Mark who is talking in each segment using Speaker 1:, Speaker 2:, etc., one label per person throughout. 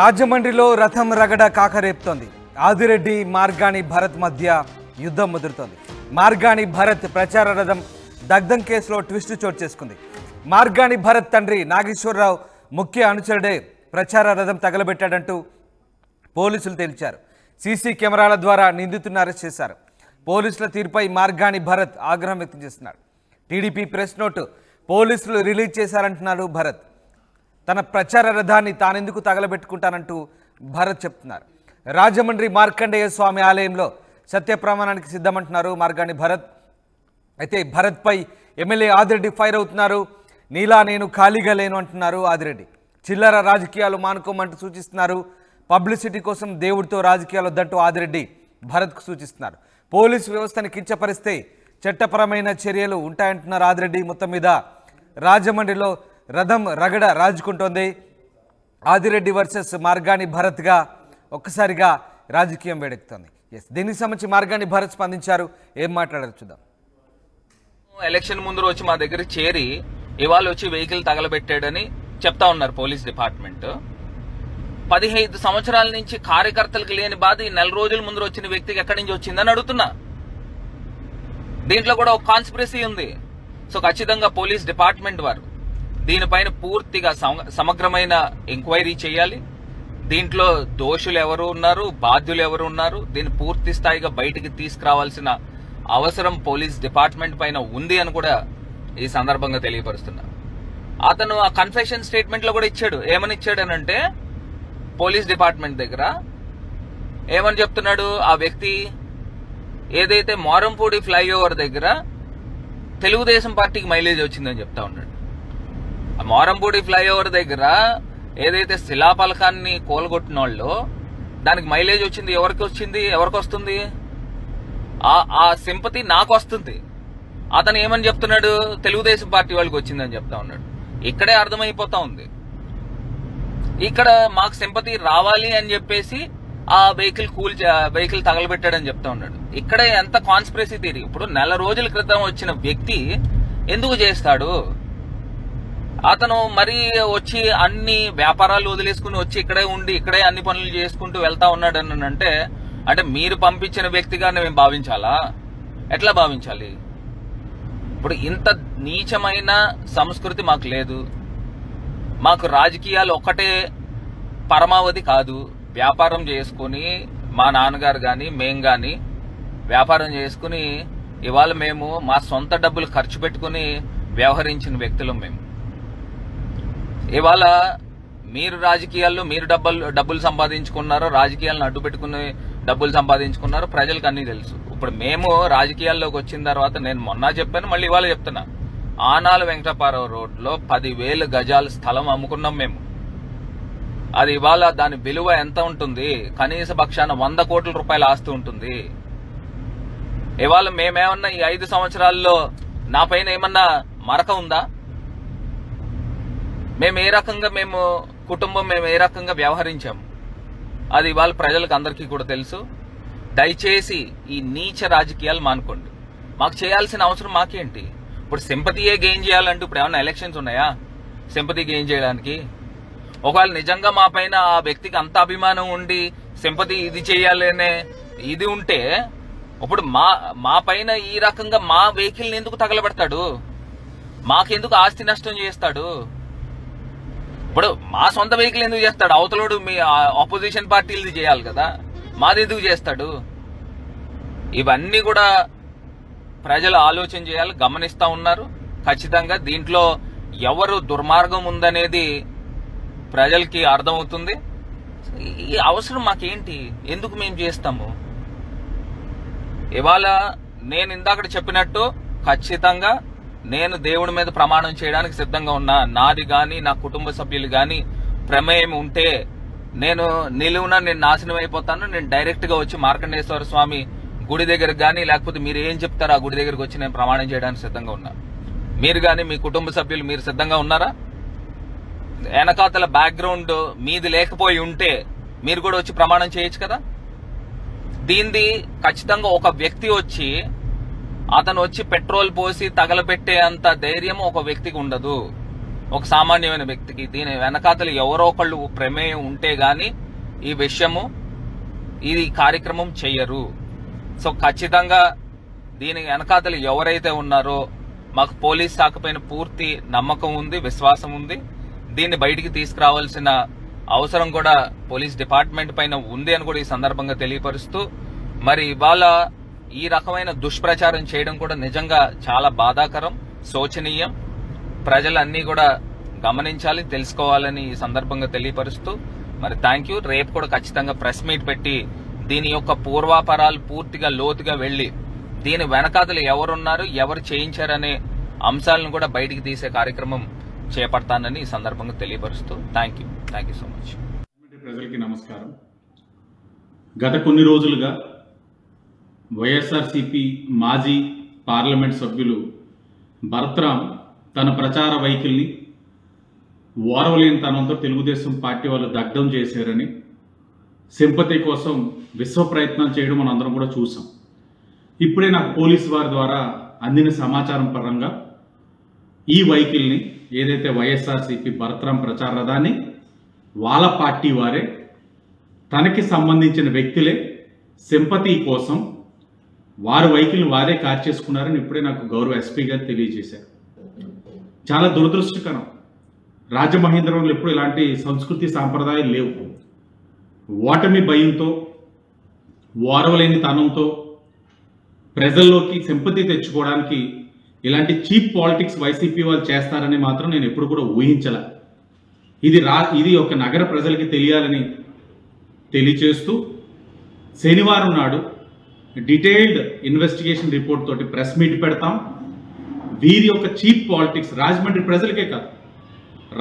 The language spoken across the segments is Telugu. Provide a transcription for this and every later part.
Speaker 1: రాజమండ్రిలో రథం రగడ కాకరేపుతోంది. ఆదిరెడ్డి మార్గాని భరత్ మధ్య యుద్ధం ముదురుతోంది. మార్గాని భరత్ ప్రచార రథం దగ్ధం కేసులో ట్విస్ట్ చోటు చేసుకుంది. మార్గాని భరత్ తండ్రి నాగేశ్వరరావు ముఖ్య అనుచరుడే ప్రచార రథం తగలబెట్టాడంటూ పోలీసులు తేల్చారు. సీసీ కెమెరాల ద్వారా నిందితుడిని అరెస్ట్ చేశారు. పోలీసుల తీరుపై మార్గాని భరత్ ఆగ్రహం వ్యక్తం చేస్తున్నాడు. టీడీపీ ప్రెస్ నోటు పోలీసులు రిలీజ్ చేశారంటున్నారు భరత్. తన ప్రచార రథాన్ని తానెందుకు తగలబెట్టుకుంటానంటూ భరత్ చెప్తున్నారు. రాజమండ్రి మార్కండేయ స్వామి ఆలయంలో సత్యప్రమాణానికి సిద్ధమంటున్నారు మార్గాని భరత్. అయితే భరత్పై ఎమ్మెల్యే ఆదిరెడ్డి ఫైర్ అవుతున్నారు. నీలా నేను ఖాళీగా లేను అంటున్నారు ఆదిరెడ్డి. చిల్లర రాజకీయాలు మానుకోమంటూ సూచిస్తున్నారు. పబ్లిసిటీ కోసం దేవుడితో రాజకీయాలు వద్దంటూ ఆదిరెడ్డి భరత్కు సూచిస్తున్నారు. పోలీసు వ్యవస్థను కించపరిస్తే చట్టపరమైన చర్యలు ఉంటాయంటున్నారు ఆదిరెడ్డి. మొత్తం మీద రాజమండ్రిలో రథం రగడ రాజుకుంటోంది. ఆదిరెడ్డి వర్సెస్ మార్గాని భరత్గా ఒక్కసారిగా రాజకీయం వేడెక్కుతోంది. దీనికి సంబంధించి మార్గాని భరత్ స్పందించారు. ఏం మాట్లాడారు చూద్దాం.
Speaker 2: ఎలక్షన్ ముందు వచ్చి మా దగ్గర చేరి ఇవాళ వచ్చి వెహికల్ తగలబెట్టాడని చెప్తా ఉన్నారు పోలీస్ డిపార్ట్మెంట్. 15 సంవత్సరాల నుంచి కార్యకర్తలకు లేని బాధ ఈ 4 రోజుల ముందు వచ్చిన వ్యక్తికి ఎక్కడి నుంచి వచ్చిందని అడుగుతున్నా. దీంట్లో కూడా ఒక కాన్స్పిరసీ ఉంది. సో ఖచ్చితంగా పోలీస్ డిపార్ట్మెంట్ వారు దీనిపైన పూర్తిగా సమగ్రమైన ఎంక్వైరీ చేయాలి. దీంట్లో దోషులు ఎవరు ఉన్నారు, బాధ్యులు ఎవరు ఉన్నారు, దీన్ని పూర్తి స్థాయిగా బయటికి తీసుకురావాల్సిన అవసరం పోలీస్ డిపార్ట్మెంట్ పైన ఉంది అని కూడా ఈ సందర్భంగా తెలియపరుస్తున్నా. అతను ఆ కన్ఫెషన్ స్టేట్మెంట్ లో కూడా ఇచ్చాడు. ఏమని ఇచ్చాడనంటే పోలీస్ డిపార్ట్మెంట్ దగ్గర ఏమని చెప్తున్నాడు, ఆ వ్యక్తి ఏదైతే మోరంపూడి ఫ్లైఓవర్ దగ్గర తెలుగుదేశం పార్టీకి మైలేజ్ వచ్చిందని చెప్తా ఉన్నాడు. ఆ మోరంపూడి ఫ్లైఓవర్ దగ్గర ఏదైతే శిలాపలకాన్ని కోలగొట్టిన వాళ్ళు దానికి మైలేజ్ వచ్చింది. ఎవరికి వస్తుంది? ఆ సింపతి నాకు వస్తుంది. అతను ఏమని చెప్తున్నాడు, తెలుగుదేశం పార్టీ వాళ్ళకి వచ్చిందని చెప్తా ఉన్నాడు. ఇక్కడే అర్థమైపోతా ఉంది. ఇక్కడ మాకు సింపతి రావాలి అని చెప్పేసి ఆ వెహికల్ తగలబెట్టాడని చెప్తా ఉన్నాడు. ఇక్కడే ఎంత కాన్స్పిరసీ థియరీ. ఇప్పుడు 4 రోజుల క్రితం వచ్చిన వ్యక్తి ఎందుకు చేస్తాడు? అతను మరీ వచ్చి అన్ని వ్యాపారాలు వదిలేసుకుని వచ్చి ఇక్కడే ఉండి ఇక్కడే అన్ని పనులు చేసుకుంటూ వెళ్తా ఉన్నాడు అని అంటే మీరు పంపించిన వ్యక్తిగా మేము భావించాలా? ఎట్లా భావించాలి? ఇప్పుడు ఇంత నీచమైన సంస్కృతి మాకు లేదు. మాకు రాజకీయాలు ఒక్కటే పరమావధి కాదు. వ్యాపారం చేసుకుని మా నాన్నగారు గాని మేం గాని వ్యాపారం చేసుకుని ఇవాళ మేము మా సొంత డబ్బులు ఖర్చు పెట్టుకుని వ్యవహరించిన వ్యక్తులు మేము. ఇవాళ మీరు రాజకీయాల్లో మీరు డబ్బులు సంపాదించుకున్నారు, రాజకీయాలను అడ్డు పెట్టుకుని డబ్బులు సంపాదించుకున్నారు, ప్రజలకు అన్నీ తెలుసు. ఇప్పుడు మేము రాజకీయాల్లోకి వచ్చిన తర్వాత నేను మొన్న చెప్పాను, మళ్ళీ ఇవాళ చెప్తున్నా, ఆనాల వెంకటపారావు రోడ్లో 10,000 గజాల స్థలం అమ్ముకున్నాం మేము. అది ఇవాళ దాని విలువ ఎంత ఉంటుంది? కనీస పక్షాన 100 కోట్ల రూపాయల ఆస్తి ఉంటుంది. ఇవాళ మేమేమన్నా ఈ 5 సంవత్సరాల్లో నా పైన ఏమన్నా మరక ఉందా? కుటుంబం మేము ఏ రకంగా వ్యవహరించాము అది ఇవాళ ప్రజలకు అందరికీ కూడా తెలుసు. దయచేసి ఈ నీచ రాజకీయాలు మానుకోండి. మాకు చేయాల్సిన అవసరం మాకేంటి? ఇప్పుడు సింపతియే గెయిన్ చేయాలంటూ ఇప్పుడు ఏమన్నా ఎలక్షన్స్ ఉన్నాయా సింపతి గెయిన్ చేయడానికి? ఒకవేళ నిజంగా మా పైన ఆ వ్యక్తికి అంత అభిమానం ఉండి సింపతి ఇది చేయాలనే ఇది ఉంటే ఇప్పుడు మా పైన ఈ రకంగా మా వెహికల్ని ఎందుకు తగలబెడతాడు? మాకెందుకు ఆస్తి నష్టం చేస్తాడు? ఇప్పుడు మా సొంత వెహికల్ ఎందుకు చేస్తాడు? అవతలోడు మీ ఆపోజిషన్ పార్టీలది చేయాలి కదా, మాది ఎందుకు చేస్తాడు? ఇవన్నీ కూడా ప్రజలు ఆలోచన చేయాలి, గమనిస్తా ఉన్నారు. ఖచ్చితంగా దీంట్లో ఎవరు దుర్మార్గం ఉందనేది ప్రజలకి అర్థమవుతుంది. ఈ అవసరం మాకేంటి? ఎందుకు మేము చేస్తాము? ఇవాళ నేను ఇందాక చెప్పినట్టు ఖచ్చితంగా నేను దేవుడి మీద ప్రమాణం చేయడానికి సిద్ధంగా ఉన్నా. నాది గాని నా కుటుంబ సభ్యులు గాని ప్రమేయం ఉంటే నేను నాశనం అయిపోతాను. నేను డైరెక్ట్ గా వచ్చి మార్కండేశ్వర స్వామి గుడి దగ్గరకు గానీ లేకపోతే మీరు ఏం చెప్తారో ఆ గుడి దగ్గరకు వచ్చి నేను ప్రమాణం చేయడానికి సిద్ధంగా ఉన్నా. మీరు గాని మీ కుటుంబ సభ్యులు మీరు సిద్ధంగా ఉన్నారా? వెనకాతల బ్యాక్గ్రౌండ్ మీది లేకపోయి ఉంటే మీరు కూడా వచ్చి ప్రమాణం చేయొచ్చు కదా. దీనిది ఖచ్చితంగా ఒక వ్యక్తి వచ్చి అతను వచ్చి పెట్రోల్ పోసి తగలబెట్టే అంత ధైర్యం ఒక వ్యక్తికి ఉండదు. ఒక సామాన్యమైన వ్యక్తికి దీని వెనకాతలు ఎవరో ఒకళ్ళు ప్రమేయం ఉంటే గాని ఈ విషయము ఈ కార్యక్రమం చెయ్యరు. సో ఖచ్చితంగా దీని వెనకాతలు ఎవరైతే ఉన్నారో మాకు పోలీస్ శాఖ పైన పూర్తి నమ్మకం ఉంది, విశ్వాసం ఉంది. దీన్ని బయటికి తీసుకురావాల్సిన అవసరం కూడా పోలీస్ డిపార్ట్మెంట్ పైన ఉంది అని కూడా ఈ సందర్భంగా తెలియపరుస్తూ, మరి ఇవాళ ఈ రకమైన దుష్ప్రచారం చేయడం కూడా నిజంగా చాలా బాధాకరం, శోచనీయం. ప్రజలన్నీ కూడా గమనించాలి, తెలుసుకోవాలని ఈ సందర్భంగా తెలియపరుస్తూ మరి థ్యాంక్ యూ. రేపు కూడా ఖచ్చితంగా ప్రెస్ మీట్ పెట్టి దీని యొక్క పూర్వాపరాలు పూర్తిగా లోతుగా వెళ్లి దీని వెనకాతలు ఎవరున్నారు, ఎవరు చేయించారనే అంశాలను కూడా బయటికి తీసే కార్యక్రమం చేపడతానని ఈ సందర్భంగా తెలియపరుస్తూ థ్యాంక్ యూ సో మచ్.
Speaker 3: ప్రజలకి నమస్కారం. గత కొన్ని రోజులుగా వైఎస్ఆర్సీపీ మాజీ పార్లమెంట్ సభ్యులు భరత్రామ్ తన ప్రచార వైఖరిని ఓర్వలేనితనంతో తెలుగుదేశం పార్టీ వాళ్ళు దగ్ధం చేశారని, సింపతి కోసం విశ్వ ప్రయత్నం చేయడం మనందరం కూడా చూసాం. ఇప్పుడే నాకు పోలీసు వారి ద్వారా అందిన సమాచారం పరంగా ఈ వైఖరిని ఏదైతే వైఎస్ఆర్సీపీ భరత్రామ్ ప్రచార రథాన్ని వాళ్ళ పార్టీ వారే, తనకి సంబంధించిన వ్యక్తులే సింపతి కోసం వారి వైఖరిని వారే కార్చేసుకున్నారని ఇప్పుడే నాకు గౌరవ ఎస్పీ గారు తెలియజేశారు. చాలా దురదృష్టకరం. రాజమహేంద్రవరంలో ఎప్పుడు ఇలాంటి సంస్కృతి సాంప్రదాయాలు లేవు. ఓటమి భయంతో, ఓర్వలేని తనంతో ప్రజల్లోకి సింపతి తెచ్చుకోవడానికి ఇలాంటి చీప్ పాలిటిక్స్ వైసీపీ వాళ్ళు చేస్తారని మాత్రం నేను ఎప్పుడు కూడా ఊహించలే. ఇది ఒక నగర ప్రజలకి తెలియాలని తెలియచేస్తూ శనివారం నాడు డీటెయిల్డ్ ఇన్వెస్టిగేషన్ రిపోర్ట్ తోటి ప్రెస్ మీట్ పెడతాం. వీరి యొక్క చీప్ పాలిటిక్స్ రాజమండ్రి ప్రజలకే కాదు,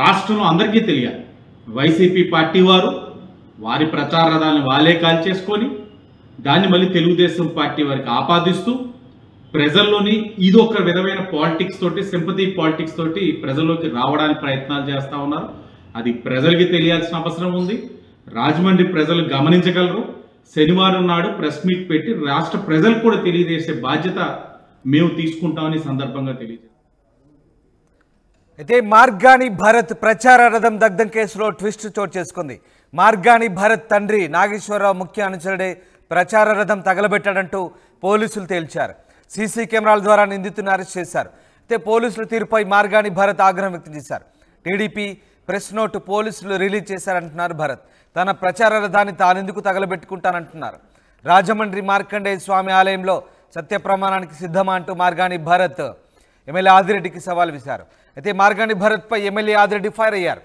Speaker 3: రాష్ట్రంలో అందరికీ తెలియాలి. వైసీపీ పార్టీ వారు వారి ప్రచార రథాలను వాళ్ళే కాల్చేసుకొని దాన్ని మళ్ళీ తెలుగుదేశం పార్టీ వారికి ఆపాదిస్తూ ప్రజల్లోని ఇది ఒక విధమైన పాలిటిక్స్ తోటి, సింపతి పాలిటిక్స్ తోటి ప్రజల్లోకి రావడానికి ప్రయత్నాలు చేస్తూ ఉన్నారు. అది ప్రజలకి తెలియాల్సిన అవసరం ఉంది. రాజమండ్రి ప్రజలు గమనించగలరు. శనివారం నాడు ప్రెస్ మీట్ పెట్టి రాష్ట్ర ప్రజలకు కూడా తెలియజేసే బాధ్యత మేము తీసుకుంటామని సందర్భంగా తెలియజేస్తాం.
Speaker 1: అయితే మార్గాని భరత్ ప్రచార రథం దగ్ధం కేసులో ట్విస్ట్ చోటు చేసుకుంది. మార్గాని భరత్ తండ్రి నాగేశ్వరరావు ముఖ్య అనుచరుడే ప్రచార రథం తగలబెట్టాడంటూ పోలీసులు తేల్చారు. సీసీ కెమెరాల ద్వారా నిందితుని అరెస్ట్ చేశారు. అయితే పోలీసుల తీరుపై మార్గాని భరత్ ఆగ్రహం వ్యక్తం చేశారు. టీడీపీ ప్రెస్ నోటు పోలీసులు రిలీజ్ చేశారంటున్నారు భరత్. తన ప్రచార రథాన్ని తానెందుకు తగలబెట్టుకుంటానంటున్నారు. రాజమండ్రి మార్కండేయ స్వామి ఆలయంలో సత్య ప్రమాణానికి సిద్ధమా అంటూ మార్గాని భరత్ ఎమ్మెల్యే ఆదిరెడ్డికి సవాల్ విసిరారు. అయితే మార్గాని భరత్పై ఎమ్మెల్యే ఆదిరెడ్డి ఫైర్ అయ్యారు.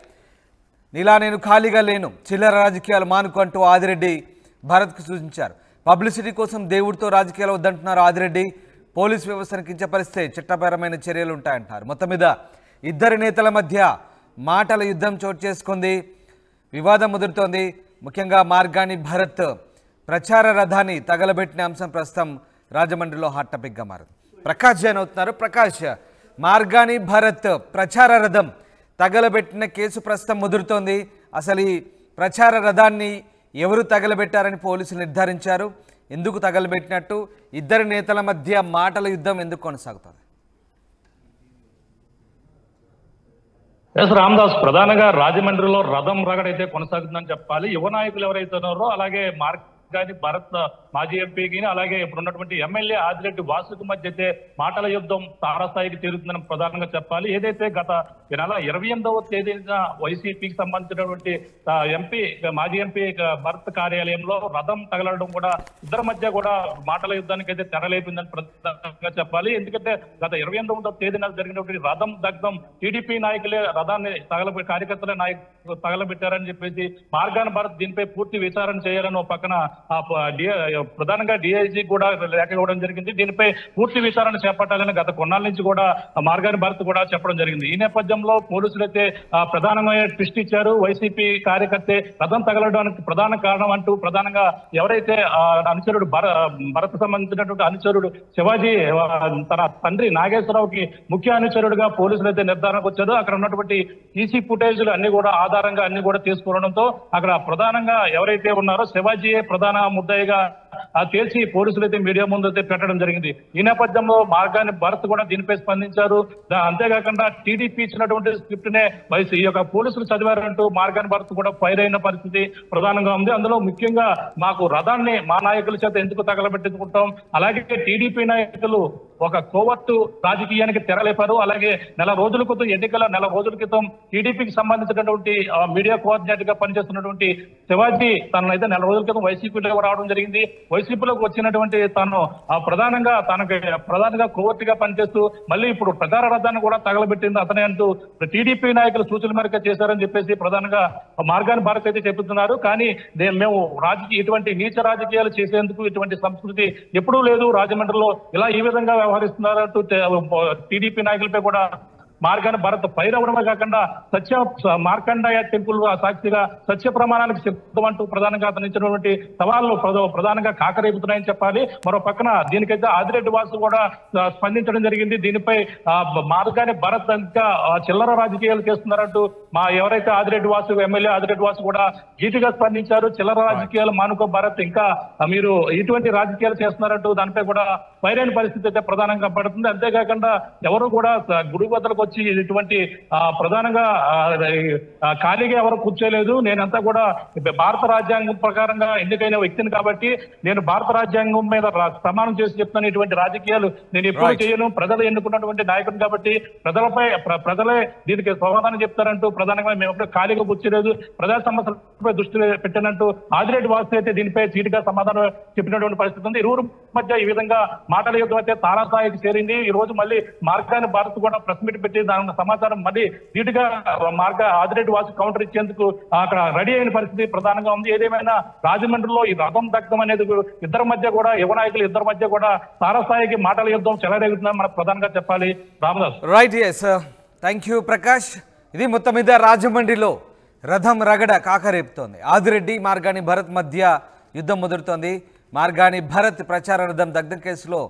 Speaker 1: నీలా నేను ఖాళీగా లేను, చిల్లర రాజకీయాలు మానుకు అంటూ ఆదిరెడ్డి భరత్కు సూచించారు. పబ్లిసిటీ కోసం దేవుడితో రాజకీయాలు వద్దంటున్నారు ఆదిరెడ్డి. పోలీస్ వ్యవస్థను కించపరిస్తే చట్టపరమైన చర్యలు ఉంటాయంటున్నారు. మొత్తం మీద ఇద్దరి నేతల మధ్య మాటల యుద్ధం చోటు చేసుకుంది, వివాదం ముదురుతోంది. ముఖ్యంగా మార్గాని భరత్ ప్రచార రథాన్ని తగలబెట్టిన అంశం ప్రస్తుతం రాజమండ్రిలో హాట్ టాపిక్గా మారింది. ప్రకాష్ జైన్ అవుతున్నారు. ప్రకాష్, మార్గాని భరత్ ప్రచార రథం తగలబెట్టిన కేసు ప్రస్తుతం ముదురుతోంది. అసలు ఈ ప్రచార రథాన్ని ఎవరు తగలబెట్టారని పోలీసులు నిర్ధారించారు? ఎందుకు తగలబెట్టినట్టు? ఇద్దరు నేతల మధ్య మాటల యుద్ధం ఎందుకు కొనసాగుతుంది?
Speaker 4: రామదాస్, ప్రధానంగా రాజమండ్రిలో రథం రగడైతే కొనసాగుతుందని చెప్పాలి. యువ నాయకులు ఎవరైతే ఉన్నారో, అలాగే మార్గాని భరత్ మాజీ ఎంపీకి, అలాగే ఇప్పుడు ఉన్నటువంటి ఎమ్మెల్యే ఆదిరెడ్డి వాసుకి మధ్య అయితే మాటల యుద్ధం తారాస్థాయికి చేరుతుందని ప్రధానంగా చెప్పాలి. ఏదైతే గత నెల 28వ తేదీన వైసీపీకి సంబంధించినటువంటి ఎంపీ మాజీ ఎంపీ భరత్ కార్యాలయంలో రథం తగలడం కూడా ఇద్దరి మధ్య కూడా మాటల యుద్ధానికి అయితే తెరలేపిందని ప్రధానంగా చెప్పాలి. ఎందుకంటే గత 28వ తేదీన జరిగినటువంటి రథం దగ్ధం టీడీపీ నాయకులే రథాన్ని కార్యకర్తలే తగలబెట్టారని చెప్పేసి మార్గాని భరత్ దీనిపై పూర్తి విచారణ చేయాలని ఒక పక్కన ప్రధానంగా డిఐజీ కూడా లేఖ ఇవ్వడం జరిగింది. దీనిపై పూర్తి విచారణ చేపట్టాలని గత కొన్నాళ్ళ నుంచి కూడా మార్గాని భరత్ కూడా చెప్పడం జరిగింది. ఈ నేపథ్యంలో పోలీసులు అయితే ప్రధానంగా ట్విస్ట్ ఇచ్చారు. వైసీపీ కార్యకర్తే రథం తగలడానికి ప్రధాన కారణం అంటూ ప్రధానంగా ఎవరైతే అనుచరుడు భరత్ సంబంధించినటువంటి అనుచరుడు శివాజీ తన తండ్రి నాగేశ్వరరావుకి ముఖ్య అనుచరుడుగా పోలీసులు అయితే నిర్ధారణకు వచ్చారు. అక్కడ ఉన్నటువంటి ఈసీ ఫుటేజ్లు అన్ని కూడా ఆధారంగా అన్ని కూడా తీసుకురావడంతో అక్కడ ప్రధానంగా ఎవరైతే ఉన్నారో శివాజీయే ప్రధాన ముద్దాయిగా తేల్చి పోలీసులు అయితే మీడియా ముందు అయితే పెట్టడం జరిగింది. ఈ నేపథ్యంలో మార్గాని భరత్ కూడా దీనిపై స్పందించారు. అంతేకాకుండా టీడీపీ ఇచ్చినటువంటి స్క్రిప్ట్ నే ఈ యొక్క పోలీసులు చదివారంటూ మార్గాని భరత్ కూడా ఫైర్ అయిన పరిస్థితి ప్రధానంగా ఉంది. అందులో ముఖ్యంగా మాకు రథాన్ని మా నాయకుల చేత ఎందుకు తగలబెట్టుకుంటాం, అలాగే టీడీపీ నాయకులు ఒక కోవర్టు రాజకీయానికి తెరలేపారు. అలాగే నెల రోజుల క్రితం టీడీపీకి సంబంధించినటువంటి మీడియా కోఆర్డినేటర్ గా పనిచేస్తున్నటువంటి శివాజీ తనైతే నెల రోజుల క్రితం వైసీపీలో రావడం జరిగింది. వైసీపీలోకి వచ్చినటువంటి తను ప్రధానంగా కోవర్టుగా పనిచేస్తూ మళ్ళీ ఇప్పుడు ప్రచార రథాన్ని కూడా తగలబెట్టింది అతనే అంటూ టీడీపీ నాయకులు సూచన మేరకు చేశారని చెప్పేసి ప్రధానంగా మార్గాని భారత్ అయితే చెబుతున్నారు. కానీ మేము ఇటువంటి నీచ రాజకీయాలు చేసేందుకు ఇటువంటి సంస్కృతి ఎప్పుడూ లేదు రాజమండ్రిలో, ఇలా ఈ విధంగా వ్యవహరిస్తున్నారంటూ టీడీపీ నాయకులపై కూడా మార్గాని భరత్ ఫైర్ అవడమే కాకుండా మార్కండేయ టెంపుల్ సాక్షిగా సత్య ప్రమాణానికి సిద్ధమంటూ ప్రధానంగా అతను ఇచ్చినటువంటి సవాళ్లు ప్రధానంగా కాకరేపుతున్నాయని చెప్పాలి. మరో పక్కన దీనికైతే ఆదిరెడ్డి వాసు కూడా స్పందించడం జరిగింది. దీనిపై మార్గాని భరత్ ఇంకా చిల్లర రాజకీయాలు చేస్తున్నారంటూ ఎవరైతే ఎమ్మెల్యే ఆదిరెడ్డి వాసు కూడా గీటుగా స్పందించారు. చిల్లర రాజకీయాలు మానుకో భరత్, ఇంకా మీరు ఇటువంటి రాజకీయాలు చేస్తున్నారంటూ దానిపై కూడా ఫైర్ అయిన పరిస్థితి అయితే ప్రధానంగా పడుతుంది. అంతేకాకుండా ఎవరు కూడా గుడి వద్దలకు వచ్చి ఇటువంటి ప్రధానంగా ఖాళీగా ఎవరు కూర్చోలేదు. నేనంతా కూడా భారత రాజ్యాంగం ప్రకారంగా ఎన్నికైన వ్యక్తిని కాబట్టి నేను భారత రాజ్యాంగం మీద ప్రమాణం చేసి చెప్తాను, ఇటువంటి రాజకీయాలు నేను ఎప్పుడు చేయను, ప్రజలు ఎన్నుకున్నటువంటి నాయకుడు కాబట్టి ప్రజలే దీనికి సమాధానం చెప్తారంటూ ప్రధానంగా మేము ఎప్పుడు ఖాళీగా కూర్చోలేదు, ప్రజా సమస్యలపై దృష్టి పెట్టినట్టు ఆదిరెడ్డి వాసు అయితే దీనిపై చీటుగా సమాధానం చెప్పినటువంటి పరిస్థితి ఉంది. ఇరువురు మధ్య ఈ విధంగా మాటల యుద్ధం అయితే తారాస్థాయికి చేరింది. ఈ రోజు మళ్ళీ మార్గాని భారత్ కూడా ప్రెస్ మీట్ పెట్టి దాని సమాచారం మళ్ళీ ధీటుగా ఆదిరెడ్డి వాసు కౌంటర్ ఇచ్చేందుకు అక్కడ రెడీ అయిన పరిస్థితి ప్రధానంగా ఉంది. ఏదేమైనా రాజమండ్రిలో ఈ రథం దగ్ధం అనేది ఇద్దరి మధ్య కూడా యువ నాయకులు ఇద్దరి మధ్య కూడా తారాస్థాయికి మాటల యుద్ధం చెలరేగుతుందని మనకు ప్రధానంగా చెప్పాలి. Ramdas.
Speaker 1: Right, yes, thank you Prakash. ఇది మొత్తం మీద రాజమండ్రిలో రథం రగడ కాకరేపుతోంది. ఆదిరెడ్డి మార్గాని భరత్ మధ్య యుద్ధం ముదురుతోంది. మార్గాని భరత్ ప్రచార రథం దగ్ధం కేసులో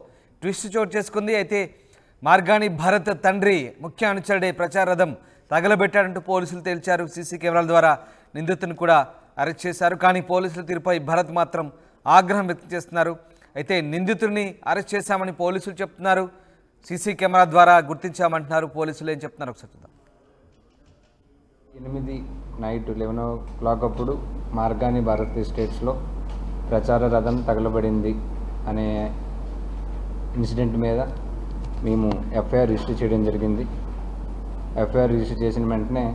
Speaker 1: ట్విస్ట్ చోటు చేసుకుంది. అయితే మార్గాని భరత్ తండ్రి ముఖ్య అనుచరుడే ప్రచార రథం తగలబెట్టాడంటూ పోలీసులు తేల్చారు. సీసీ కెమెరాల ద్వారా నిందితుని కూడా అరెస్ట్ చేశారు. కానీ పోలీసుల తీరుపై భరత్ మాత్రం ఆగ్రహం వ్యక్తం చేస్తున్నారు. అయితే నిందితుడిని అరెస్ట్ చేశామని పోలీసులు చెప్తున్నారు, సీసీ కెమెరా ద్వారా గుర్తించామంటున్నారు. పోలీసులు ఏం చెప్తున్నారు ఒకసారి చూద్దాం.
Speaker 5: 8 నైట్ 11 o'clock అప్పుడు మార్గాని భారత్ ఎస్టేట్స్లో ప్రచార రథం తగలబడింది అనే ఇన్సిడెంట్ మీద మేము ఎఫ్ఐఆర్ రిజిస్టర్ చేయడం జరిగింది. ఎఫ్ఐఆర్ రిజిస్టర్ చేసిన వెంటనే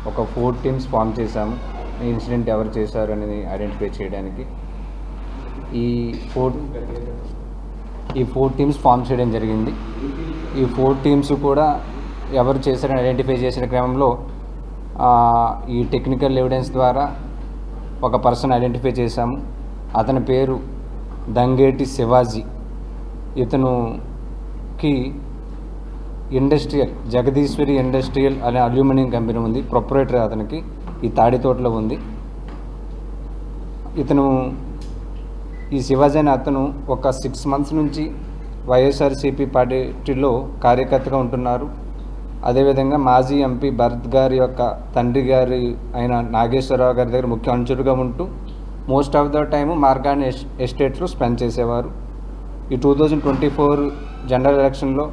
Speaker 5: ఒక 4 టీమ్స్ ఫామ్ చేశాము. ఈ ఇన్సిడెంట్ ఎవరు చేశారు అనేది ఐడెంటిఫై చేయడానికి ఈ 4 టీమ్స్ ఫామ్ చేయడం జరిగింది. ఈ 4 టీమ్స్ కూడా ఎవరు చేశారని ఐడెంటిఫై చేసిన క్రమంలో ఈ టెక్నికల్ ఎవిడెన్స్ ద్వారా ఒక పర్సన్ ఐడెంటిఫై చేశాము. అతని పేరు దంగేటి శివాజీ. ఇతనుకి జగదీశ్వరి ఇండస్ట్రియల్ అనే అల్యూమినియం కంపెనీ ఉంది. ప్రొపరేటర్ అతనికి ఈ తాడితోటలో ఉంది. ఈ శివాజీ అనే అతను ఒక 6 months నుంచి వైఎస్ఆర్సీపీ పార్టీలో కార్యకర్తగా ఉంటున్నారు. అదేవిధంగా మాజీ ఎంపీ భరత్ గారి యొక్క తండ్రి గారి అయిన నాగేశ్వరరావు గారి దగ్గర ముఖ్య అనుచరుగా ఉంటూ most of the time Margani ఎస్టేట్స్లో స్పెండ్ చేసేవారు. ఈ 2024 జనరల్ ఎలక్షన్లో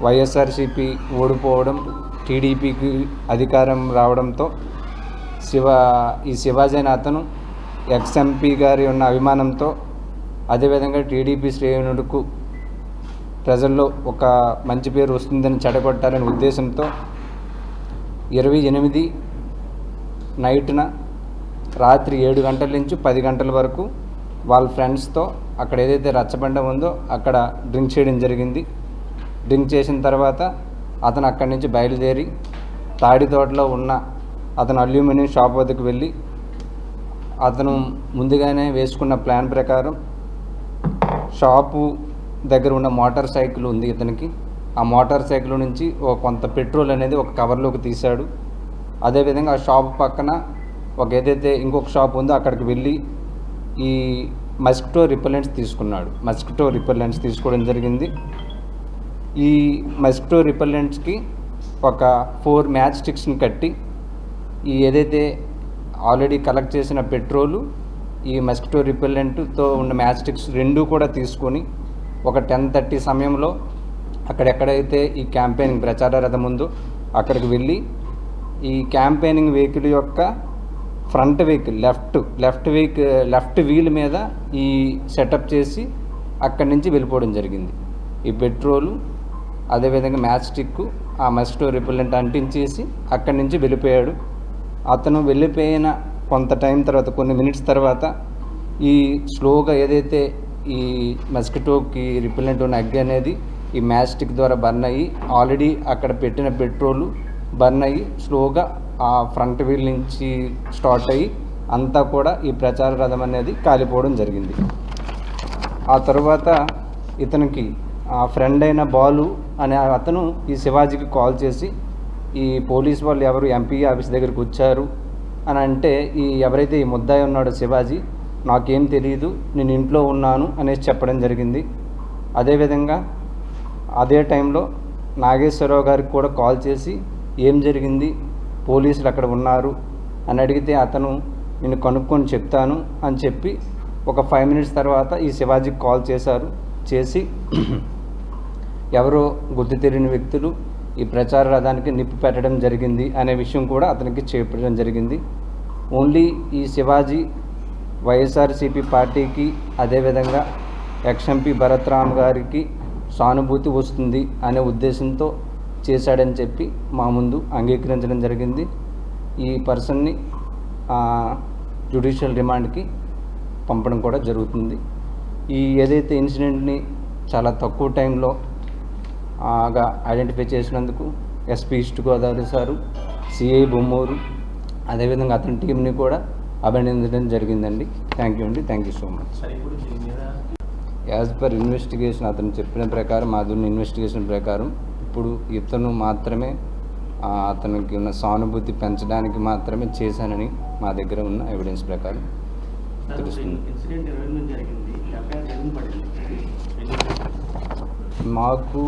Speaker 5: వైఎస్ఆర్సీపీ ఓడిపోవడం, టీడీపీకి అధికారం రావడంతో ఈ శివాజీ అనే అతను ఎక్స్ఎంపీ గారి ఉన్న అభిమానంతో, అదేవిధంగా టీడీపీ శ్రేణులకు ప్రజల్లో ఒక మంచి పేరు వస్తుందని చెడగొట్టాలనే ఉద్దేశంతో 28 నైట్న రాత్రి 7 గంటల నుంచి 10 గంటల వరకు వాళ్ళ ఫ్రెండ్స్తో అక్కడ ఏదైతే రచ్చబండ ఉందో అక్కడ డ్రింక్ చేయడం జరిగింది. డ్రింక్ చేసిన తర్వాత అతను అక్కడి నుంచి బయలుదేరి తాడితోటలో ఉన్న అతను అల్యూమినియం షాప్ వద్దకు వెళ్ళి అతను ముందుగానే వేసుకున్న ప్లాన్ ప్రకారం షాపు దగ్గర ఉన్న మోటార్ సైకిల్ ఉంది ఇతనికి. ఆ మోటార్ సైకిల్ నుంచి కొంత పెట్రోల్ అనేది ఒక కవర్లోకి తీశాడు. అదేవిధంగా ఆ షాప్ పక్కన ఏదైతే ఇంకొక షాప్ ఉందో అక్కడికి వెళ్ళి ఈ మస్కిటో రిపెల్లెంట్స్ తీసుకున్నాడు. మస్కిటో రిపెల్లెంట్స్ తీసుకోవడం జరిగింది. ఈ మస్కిటో రిపెల్లెంట్స్కి ఒక 4 మ్యాచ్ స్టిక్స్ని కట్టి ఈ ఏదైతే ఆల్రెడీ కలెక్ట్ చేసిన పెట్రోలు ఈ మస్కిటో రిపెల్లెంట్తో ఉన్న మ్యాచ్ స్టిక్స్ రెండూ కూడా తీసుకొని ఒక 10:30 సమయంలో అక్కడెక్కడైతే ఈ క్యాంపెయినింగ్ ప్రచార రథం ఉందో అక్కడికి వెళ్ళి ఈ క్యాంపెయినింగ్ వెహికల్ యొక్క ఫ్రంట్ వెహికల్ లెఫ్ట్ వీల్ మీద ఈ సెటప్ చేసి అక్కడి నుంచి వెళ్ళిపోవడం జరిగింది. ఈ పెట్రోలు అదేవిధంగా మ్యాచ్ స్టిక్ ఆ మస్కిటో రిపెల్లెంట్ అంటించేసి అక్కడి నుంచి వెళ్ళిపోయాడు. అతను వెళ్ళిపోయిన కొంత టైం తర్వాత, కొన్ని మినిట్స్ తర్వాత ఈ స్లోగా ఏదైతే ఈ మస్కిటోకి రిపెల్లెంట్ ఉన్న అగ్గి అనేది ఈ మ్యాచ్ స్టిక్ ద్వారా బర్న్ అయ్యి ఆల్రెడీ అక్కడ పెట్టిన పెట్రోలు బర్న్ అయ్యి స్లోగా ఆ ఫ్రంట్ వీల్ నుంచి స్టార్ట్ అయ్యి అంతా కూడా ఈ ప్రచార రథం అనేది కాలిపోవడం జరిగింది. ఆ తర్వాత ఇతనికి ఆ ఫ్రెండ్ అయిన బాలు అనే అతను ఈ శివాజీకి కాల్ చేసి ఈ పోలీస్ వాళ్ళు ఎవరు ఎంపీ ఆఫీస్ దగ్గరికి వచ్చారు అని అంటే, ఈ ఎవరైతే ఈ ముద్దాయి ఉన్నాడో శివాజీ, నాకేం తెలియదు, నేను ఇంట్లో ఉన్నాను అనేసి చెప్పడం జరిగింది. అదేవిధంగా అదే టైంలో నాగేశ్వరరావు గారికి కూడా కాల్ చేసి ఏం జరిగింది, పోలీసులు అక్కడ ఉన్నారు అని అడిగితే అతను నేను కనుక్కొని చెప్తాను అని చెప్పి ఒక 5 minutes తర్వాత ఈ శివాజీకి కాల్ చేసి ఎవరో గుర్తు తెలియని వ్యక్తులు ఈ ప్రచార రథానికి నిప్పు పెట్టడం జరిగింది అనే విషయం కూడా అతనికి చెప్పడం జరిగింది. ఓన్లీ ఈ శివాజీ వైఎస్ఆర్సీపీ పార్టీకి అదేవిధంగా ఎక్స్ఎంపీ భరత్ రామ్ గారికి సానుభూతి వస్తుంది అనే ఉద్దేశంతో చేశాడని చెప్పి మా ముందు అంగీకరించడం జరిగింది. ఈ పర్సన్ని జ్యుడిషియల్ రిమాండ్కి పంపడం కూడా జరుగుతుంది. ఈ ఏదైతే ఇన్సిడెంట్ని చాలా తక్కువ టైంలో ఐడెంటిఫై చేసినందుకు SP east Godavari sir, CI Bommuru, అదేవిధంగా అతని టీంని కూడా అభినందించడం జరిగిందండి. థ్యాంక్ యూ అండి, thank you so much. As per investigation అతను చెప్పిన ప్రకారం, మాధుని ఇన్వెస్టిగేషన్ ప్రకారం ఇప్పుడు ఇతను మాత్రమే అతనికి ఉన్న సానుభూతి పెంచడానికి మాత్రమే చేశానని మా దగ్గర ఉన్న ఎవిడెన్స్ ప్రకారం తెలుస్తుంది. మాకు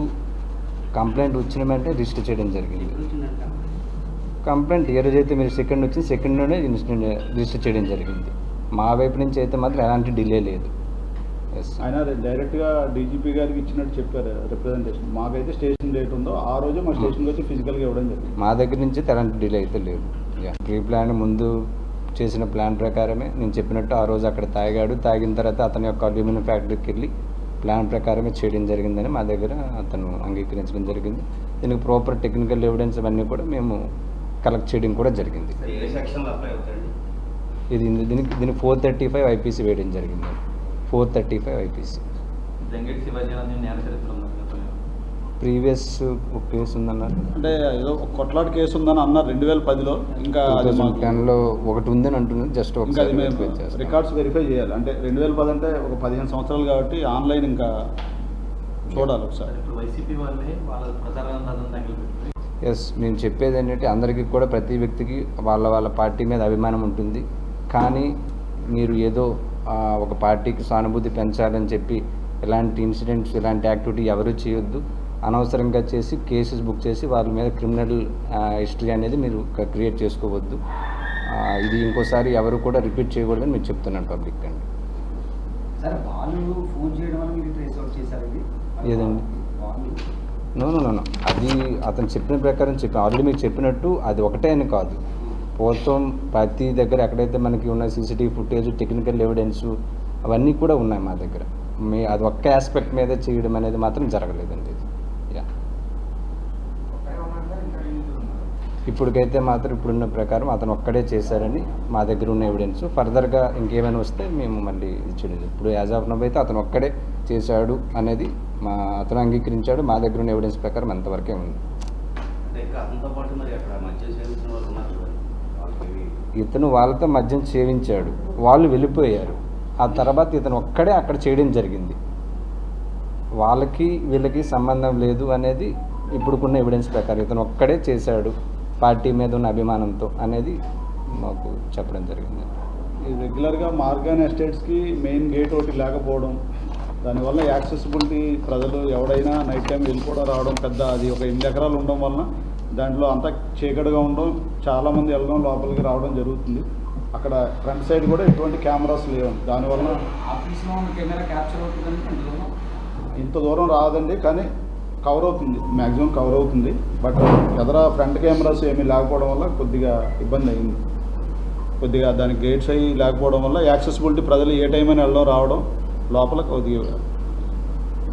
Speaker 5: కంప్లైంట్ వచ్చిన వెంటనే రిజిస్టర్ చేయడం జరిగింది. కంప్లైంట్ ఏ రోజైతే మీరు సెకండ్లోనే ఇన్సిడెంట్ రిజిస్టర్ చేయడం జరిగింది. మా వైపు నుంచి అయితే మాత్రం ఎలాంటి డిలే లేదు.
Speaker 6: ఆయన డైరెక్ట్గా డీజీపీ గారికి ఇచ్చినట్టు చెప్పారు రిప్రజెంటేషన్. మాకైతే స్టేషన్ డేట్ ఉందో ఆ రోజు మా స్టేషన్కి వచ్చి ఫిజికల్గా ఇవ్వడం జరిగింది.
Speaker 5: మా దగ్గర నుంచి ఎలాంటి డిలే అయితే లేదు. ప్రీ ప్లాన్ ముందు చేసిన ప్లాన్ ప్రకారమే నేను చెప్పినట్టు ఆ రోజు అక్కడ తాగిన తర్వాత అతని యొక్క అల్యూమినియం ఫ్యాక్టరీకి వెళ్ళి ప్లాన్ ప్రకారమే చేయడం జరిగిందని మా దగ్గర అతను అంగీకరించడం జరిగింది. దీనికి ప్రాపర్ టెక్నికల్ ఎవిడెన్స్ అవన్నీ కూడా మేము కలెక్ట్ చేయడం కూడా జరిగింది. దీనికి 435 IPC వేయడం జరిగింది. 435 IPC. ప్రీవియస్ ఒక కేసు ఉందన్నారు,
Speaker 6: అంటే ఏదో కొట్లాట కేసు ఉందని అన్నారు 2010లో. ఇంకా
Speaker 5: 2010లో ఒకటి ఉందని అంటున్నారు. జస్ట్ ఒకసారి
Speaker 6: రికార్డ్స్ వెరిఫై చేయాలి. అంటే 2010 అంటే ఒక 15 సంవత్సరాలు కాబట్టి ఆన్లైన్ ఇంకా చూడాలి ఒకసారి.
Speaker 5: ఎస్, నేను చెప్పేది ఏంటంటే అందరికీ కూడా ప్రతి వ్యక్తికి వాళ్ళ పార్టీ మీద అభిమానం ఉంటుంది. కానీ మీరు ఏదో ఒక పార్టీకి సానుభూతి పెంచాలని చెప్పి ఇలాంటి ఇన్సిడెంట్స్, ఇలాంటి యాక్టివిటీ ఎవరు చేయొద్దు. అనవసరంగా చేసి కేసెస్ బుక్ చేసి వాళ్ళ మీద క్రిమినల్ హిస్టరీ అనేది మీరు క్రియేట్ చేసుకోవద్దు. ఇది ఇంకోసారి ఎవరు కూడా రిపీట్ చేయకూడదని మీరు చెప్తున్నాను పబ్లిక్ అండి. ఏదండి? నో, అది అతను చెప్పిన ప్రకారం ఆల్రెడీ మీకు చెప్పినట్టు అది ఒకటే అని కాదు. మొత్తం ప్రతి దగ్గర ఎక్కడైతే మనకి ఉన్న సీసీటీవీ ఫుటేజ్, టెక్నికల్ ఎవిడెన్స్ అవన్నీ కూడా ఉన్నాయి మా దగ్గర. అది ఒక్క ఆస్పెక్ట్ మీద చేయడం అనేది మాత్రం జరగలేదండి. ఇప్పటికైతే మాత్రం ఇప్పుడున్న ప్రకారం అతను ఒక్కడే చేశారని మా దగ్గర ఉన్న ఎవిడెన్స్. ఫర్దర్గా ఇంకేమైనా వస్తే మేము మళ్ళీ ఇచ్చేది. ఇప్పుడు యాజ్ ఆఫ్ నౌ అయితే అతను ఒక్కడే చేశాడు అనేది అతను అంగీకరించాడు. మా దగ్గర ఉన్న ఎవిడెన్స్ ప్రకారం అంతవరకే ఉంది. ఇతను వాళ్ళతో మద్యం సేవించాడు, వాళ్ళు వెళ్ళిపోయారు. ఆ తర్వాత ఇతను ఒక్కడే అక్కడ చేయడం జరిగింది. వాళ్ళకి వీళ్ళకి సంబంధం లేదు అనేది ఇప్పుడుకున్న ఎవిడెన్స్ ప్రకారం ఇతను ఒక్కడే చేశాడు పార్టీ మీద ఉన్న అభిమానంతో అనేది మాకు చెప్పడం జరిగింది.
Speaker 6: రెగ్యులర్గా మార్గాన్ ఎస్టేట్స్కి మెయిన్ గేట్ ఒకటి లేకపోవడం, దానివల్ల యాక్సెసిబిలిటీ ప్రజలు ఎవడైనా నైట్ టైం వెళ్ళిపోవడం రావడం, పెద్ద అది ఒక 8 ఎకరాలు ఉండడం వలన దాంట్లో అంతా చీకటిగా ఉండడం, చాలామంది వెళ్ళడం లోపలికి రావడం జరుగుతుంది. అక్కడ ఫ్రంట్ సైడ్ కూడా ఎటువంటి కెమెరాస్ లేవు. దానివల్ల
Speaker 7: ఆఫీస్లో ఉన్న కెమెరా క్యాప్చర్ అవుతుందంటే
Speaker 6: ఇంత దూరం రాదండి, కానీ కవర్ అవుతుంది, మ్యాక్సిమం కవర్ అవుతుంది. బట్ ఎదర ఫ్రంట్ కెమెరాస్ ఏమీ లేకపోవడం వల్ల కొద్దిగా ఇబ్బంది అయింది. కొద్దిగా దానికి గేట్స్ అయ్యి లేకపోవడం వల్ల యాక్సెసిబిలిటీ ప్రజలు ఏ టైం అయినా వెళ్ళడం రావడం, లోపల కొద్దిగా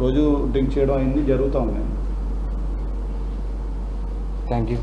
Speaker 6: రోజు డ్రింక్ చేయడం అయింది జరుగుతూ ఉన్నాయి.
Speaker 5: Thank you.